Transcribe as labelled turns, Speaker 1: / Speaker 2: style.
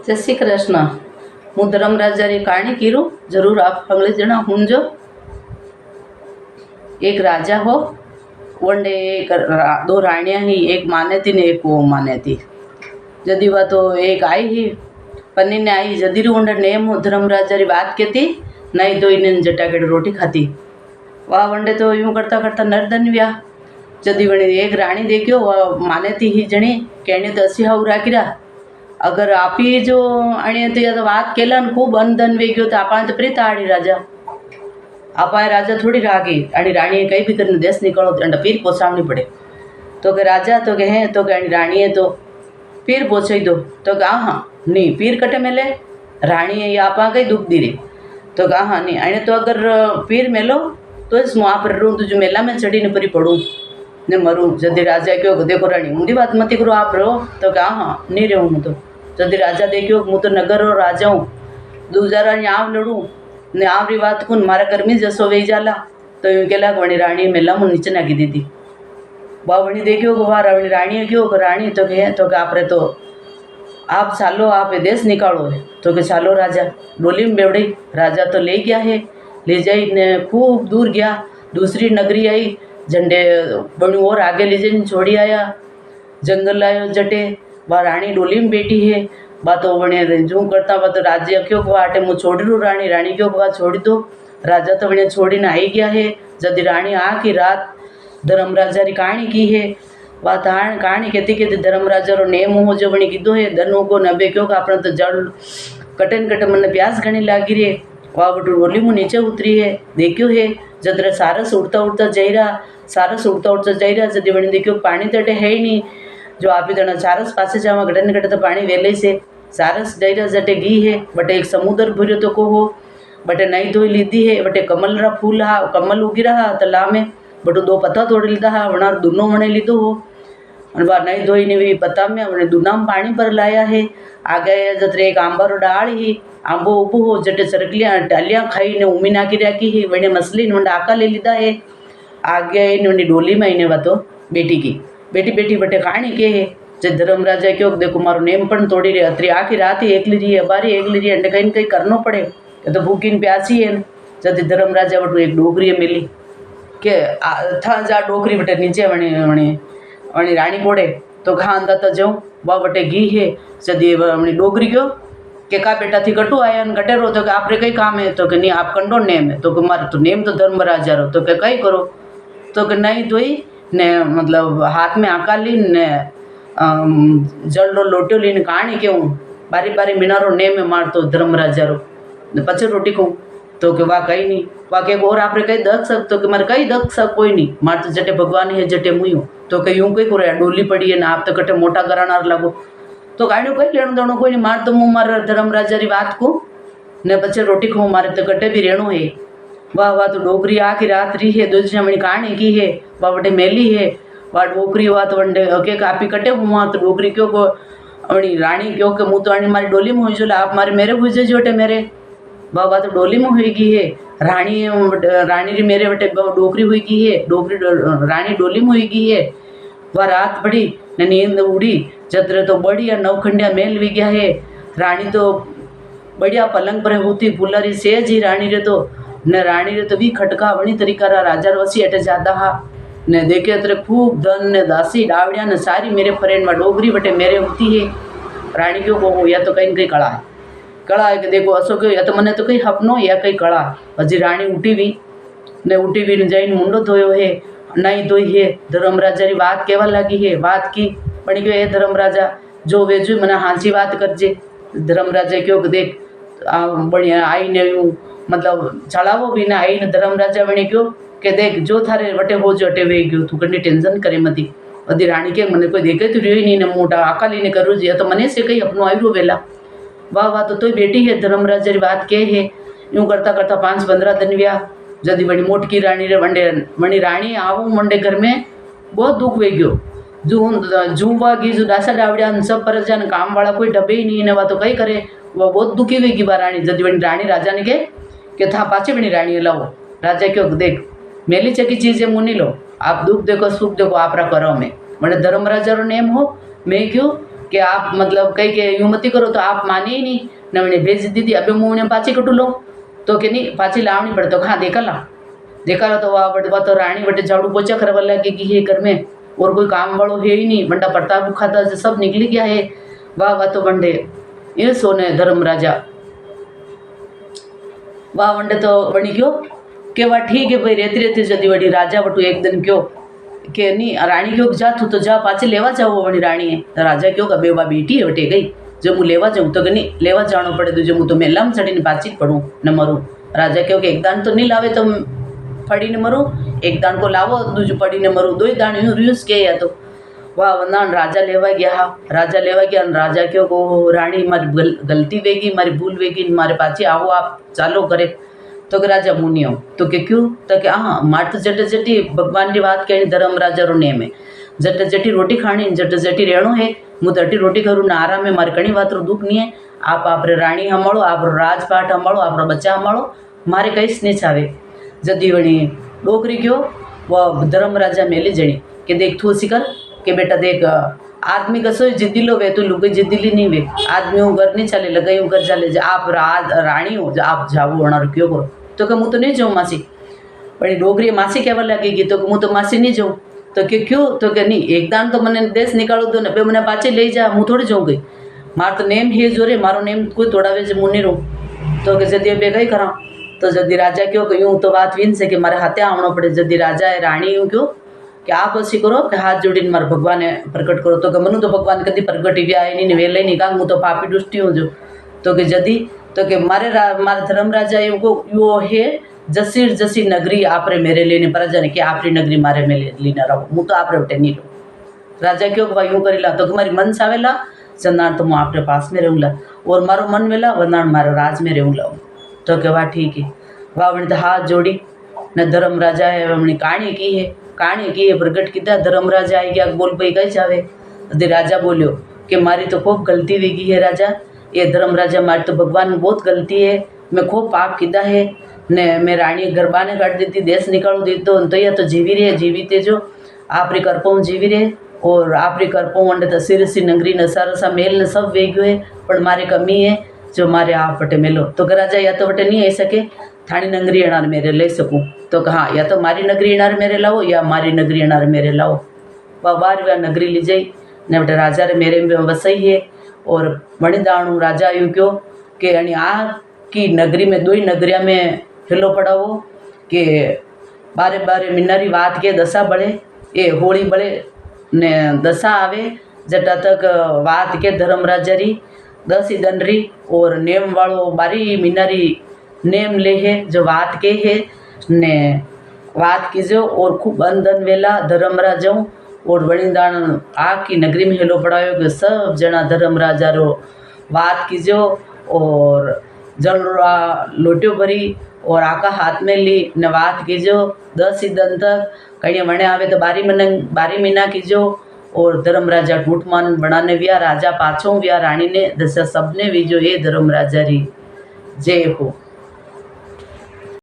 Speaker 1: जय श्री कृष्ण। हूँ धर्मराजा री कहानी कीरू जरूर आप अगले जना सुनजो। एक राजा हो वनडे दो रानियां ही, एक माने थी ने एक वो माने थी। जदी वह तो एक आई ही पन्नी ने आई जदी वंडे नेम हो धर्मराजा री बात कहती नहीं तो इन्हें जटाकेड़ रोटी खाती। वह वंडे तो यूं करता करता नरदन व्या। जदी वणी एक रानी देखियो वह माने थी ही जणी कहने तो असी हाउ राखीरा। अगर आप ही जो अणे तो बात केला खूब अनधन वे गयो तो आप तो प्रीत आड़ी राजा आप राजा थोड़ी रागी अणी राणी कई भी करने देश निकलो अंडा पीर पोसावनी पड़े। तो के राजा तो के हैं तो के रानी है तो पीर पोछाई दो। तो के हाँ नहीं पीर कटे मेले रानी है आप कई दुख दी रही। तो के हाँ नहीं अणे तो अगर पीर मेलो तो इस मुआ पर रू तुझे मेला में चढ़ी ने परी पड़ू ने मरूँ। जल्दी राजा क्यों देखो रानी ऊँधी बात मती करो आप रहो। तो क्या हाँ नहीं रहूँ हूँ तो जल्दी राजा देखियो हूँ तो नगर और राजा हूँ दूसरा आव लड़ूँ ने आवरी बात को मारा कर्मी जसो वे जाला। तो यूँ कहला वणी रानी मेला मुँह नीचे नाखी दी थी। वाह वणी देखियो को वाह रानी क्यों रानी तो कहे तो कि आप रे तो आप चालो आप देश निकालो है। तो कि चालो राजा डोली में बेवड़ी राजा तो ले गया है ले जाई ने खूब दूर गया दूसरी नगरी आई झंडे बणू और आगे ले जाने छोड़ी आया जंगल आयो जटे। वह रानी डोली में बैठी है बातो बने जू करता बा तो राज्य क्यों आटे मुँह छोड़ रू रानी रानी क्यों बा छोड़ी दो। राजा तो बने छोड़ी ना आई गया है। जदि रानी आ की रात धर्मराजा री कहानी की है। वह कहानी कहती कहती धर्मराजा रो नेम हो जो बनी कीधो है धनु को नबे क्यों अपने तो जल कटन कट मन प्यास घनी लागी रे। वह बटू डोली मुँह नीचे उतरी है देखियो है जदरे सारस उड़ता उड़ता जाई रहा सारस उड़ता उड़ता जाई रहा। जदि बनी देखियो पानी तटे है ही नहीं जो आप ही तना सारस पासे जावा घटन घट तो पानी वेले से सारस जाई रहा जटे घी है बटे एक समुद्र भूर्यो तो को हो बटे नई धोई लीधी है बटे कमल रा फूल हा कमल उगी रहा तला में बटू दो पत्ता तोड़ लीधा हा वना दोनों वणे लीधो हो और वह नई धोई ने भी पत्ता में वने दूना में पानी पर लाया है। आगे जतरे एक आंबर डाल ही आंबो उबो हो जटे सरकलियाँ डालियाँ खाई ने उमी नाखी राखी है वने मछली ने आका ले लीधा है। आगे इन्होंने डोली में इन्हें तो बेटी की बेटी बेटी बटे कहानी के है जे धर्मराजा क्यों देखो मारो नेम पण तोड़ी रहे अतरी आखी रात ही एकली रही है बारी एकली रही अंडे कहीं कहीं करनो पड़े ये तो भूखी प्यासी है। जब धर्मराजा बटू एक डोगरी मिली के था जा डोगरी बटे नीचे वणी वणी वणी रानी कोड़े तो कहाँ अंदा तो जाऊँ वह बटे घी है। जदि वणी डोगरी क्यों के का बेटा थी कटू आया घटे रो तो आप रे कई काम है तो कि नहीं आप कंडो नेम है तो मारे तो नेम तो धर्मराजा रो तो के कई करो तो कि नहीं धोई ने मतलब हाथ में आका ली ने जल रो लोटियो लीने कहानी क्यों बारी बारी मीनारो नेम में मारतो धर्मराजा रो पचे रोटी कहूँ तो कि वाह कहीं नहीं वाह के और आप रे कहीं दख सक तो कि मारे कहीं दख सक कोई नहीं मार तो जटे भगवान है जटे मुँह तो कहीं यूँ कहीं करो डोली पड़ी है ना आप तो कटे मोटा करानार लगो तो कहानी कहीं लेणो देणो कोई नहीं मार तो मुँह मार धर्मराजा री बात को ने पचे रोटी खाऊँ मारे तो कटे भी रेणो है। वाह वाह तो डोगरी आखी रात रही है दूसरी मनी कहानी की है वह बटे मेली है वह डोगरी हुआ तो वनडे के कापी कटे हुआ तो डोगरी क्यों को अणी रानी क्यों के मुँह तो अणी मारी डोली में हुई जो आप मारे मेरे भूजे जोटे मेरे वाह तो डोली में हुई गई है रानी रानी री मेरे बटे डोगरी हुई गई है डोगरी रानी डोली में हुई गई है। वह रात बड़ी ने नींद उड़ी जतरे तो बढ़िया नवखंडिया मेल भी गया है। रानी तो बढ़िया पलंग पर होती फुलारी सेज ही रानी रे तो ने रानी रे तो भी खटका वणी तरीका रा राजा वसी अटे जाता हा ने देखे अतरे खूब धन ने दासी डावड़िया ने सारी मेरे फ्रेंड में डोगरी बटे मेरे होती है। रानी क्यों कहूँ या तो कहीं कड़ा है कि देखो असो क्यों या तो मने तो कहीं हपनो या कहीं कड़ा हजी रानी उठी भी ने जाइन मुंडो धोयो है नहीं धोई है। धर्मराजा री बात केवा लगी है बात की बनी क्यों है धर्मराजा जो वेजू मने हांची बात करजे। धर्मराजा क्यों देख बढ़िया आई ने मतलब चलावो भी ना आई ने धर्मराजा बने क्यों के देख जो थारे वटे हो जो अटे वे गयो तू कहीं टेंशन करे मती बदी रानी के मने कोई देखे तो रही नहीं ने मोटा आका लीने करू जी तो मने से कहीं अपनो आयो वेला। वाह वाह तो बेटी है धर्मराजा री बात के है यूँ करता करता 5-15 दिन व्या। जदि बड़ी मोटकी रानी रे वंडे वणी रानी आवू मंडे घर में बहुत दुख वे गयो जू वागी जो दासा डावड़िया सब पर जान काम वाला कोई डबे ही नहीं ने वह तो कई करे वह बहुत दुखी वेगी बा रानी। जदि बनी रानी राजा ने के था पाचे बनी रानी लाओ राजा क्यों देख मेली चकी चीजें मुँह नहीं लो आप दुख देखो सुख देखो आप रा करो में मैंने धर्मराजा रो नेम हो मैं क्यों कि आप मतलब कही के यूं मती करो, तो आप मानी ही नहीं ने उन्हें भेज दी थी। अबे मुँह ने पाची कटू लो तो कि नहीं पाची लावनी पड़े, तो हाँ देखा ला तो वह तो रानी बटे झाड़ू पोछा करवा लगी कि ये घर में और कोई काम वालों है ही नहीं, बंडा प्रताप बुखा था सब निकली गया है। वाह तो बंडे ये सोने धर्म राजा वाह वंडे तो बनी क्यों के वाह ठीक है भाई रेती रेती जदी वडी राजा बटू एक दिन क्यों के नहीं रानी क्यों जा तू तो जा पाची लेवा जाओ वणी रानी है। तो राजा क्यों का बेवा बेटी है वटे गई जो मुँह लेवा जाऊँ तो नहीं लेवा जानो पड़े तो जो मुँह तो मेला में चढ़ी पाची पड़ूँ न मरूँ। राजा क्यों एक दान तो नहीं लावे तो फड़ी ने मरूँ, एक दान को लावो दूजू पड़ी ने मरूँ, दो ही दान यूँ रियूस के या तो वाह वंदा राजा लेवा गया। राजा क्यों को रानी मारी गलती वेगी मारी भूल वेगी मारे पाची आओ आप चालो करे। तो कि राजा मुनियो तो के क्यों तो कि हाँ मार तो जट जटी भगवान की बात कहनी धर्म राजा रो नेम है जट जटी रोटी खानी जट जटी रहणो है। मुँह तटी रोटी करूँ ना आराम है मारे कणी बात रो दुख नहीं है। आप आपरे रानी संभालो आप राजपाट संभालो आप बच्चा संभालो मारे कहीं नहीं छावे। जदी वणी डोकरी क्यों वह धर्म राजा मेली जणी कि देख थू सिकर कि बेटा देख आदमी कसो जिद्दीलो वे तो लुगे जिद्दीली नहीं वे आदमी हूँ घर नहीं चले लगे हूँ घर चले आप रानी हो आप जाओ होना क्यों करो तो कि मुँह तो नहीं जाऊँ मासी पर डोगरी मासी कहवा लगेगी तो मुँह तो मासी नहीं जाऊँ तो कि क्यों तो कि नहीं एक दान तो मैंने देश निकालो दो ने मैंने पाचे ले जा मुँह थोड़ी जाऊँ गई मार तो नेम ही जो रे मारो नेम कोई थोड़ा वे मुँह नहीं रहूँ तो कि जदी बे कहीं करा तो जदी राजा क्यों यूँ तो बात विन से कि मारे हाथे आवनो पड़े जदी राजा है रानी यूँ क्यों कि आप ऐसी करो कि हाथ जोड़ी मारे भगवान प्रकट करो तो कि मनु तो भगवान कभी प्रकट ही आए नहीं वेले नहीं कहा मुँह तो पापी दुष्टी हूँ जो तो कि जदी तो कि मारे धर्म राजा यूँ को यो है जसीर जसी नगरी आपरे मेरे लेने प्रजा ने कि आपरी नगरी मारे मेरे लीना रहो मुँह तो आपरे उठे नहीं रहो। राजा क्यों भाई यूँ करेला तो कि मारी मन सावेला चंदान तो मैं आपरे पास में रहूँगा और मारो मन वेला वरना मारे राज में रहूँगा तो कि वाह ठीक है वाह वणी तो हाथ जोड़ी न धर्म राजा है वणी कहानी की है प्रगट किया धर्म राजा आई गया बोल पाई कही जावे। अरे राजा बोलियो कि मारी तो खूब गलती वेगी है राजा ये धर्म राजा मारी तो भगवान में बहुत गलती है मैं खूब पाप किया है ने मैं रानी गरबा ने काट देती देश निकालो दी तो यह तो जीवी रहे जीवीते जो आपरी करपो जीवी रहे और आपरी करपो वंडे तो सिरसी नगरी न सारा सा मेल ने सब वेग्यो है पर मारे कमी है जो मारे आप वटे मेलो तो राजा या तो वटे नहीं आई सके थानी नगरी अनार मेरे ले सकूँ तो कहा या तो मारी नगरी अनार मेरे लाओ या मारी नगरी अनार मेरे लाओ। वह बार वह नगरी ली जाई ने बटे राजा रे मेरे में वसई है और बणी दाणू राजा यूँ क्यों कि यानी आ की नगरी में दो ही नगरिया में हिलो पड़ावो कि बारे बारे मिनारी बात के दशा बड़े ये होली बड़े ने दशा आवे जटा तक बात के धर्म राजा री 10 ही दंडरी और नेम वालों बारी मिनारी नेम ले है जो बात के है ने बात कीजो और खूब बंधन वेला धर्म राजाओं और बणीदान आग की नगरी में हेलो पड़ायो कि सब जना धर्म राजा रो बात कीजो और जल लोटियो भरी और आका हाथ में ली ने बात कीजो 10 ही दिन तक कहीं वने आवे तो बारी महीना कीजो और धर्म राजा टूटमान बनाने विया राजा पाछों विया रानी ने दस सबने भी जो ये धर्म राजा री जय हो।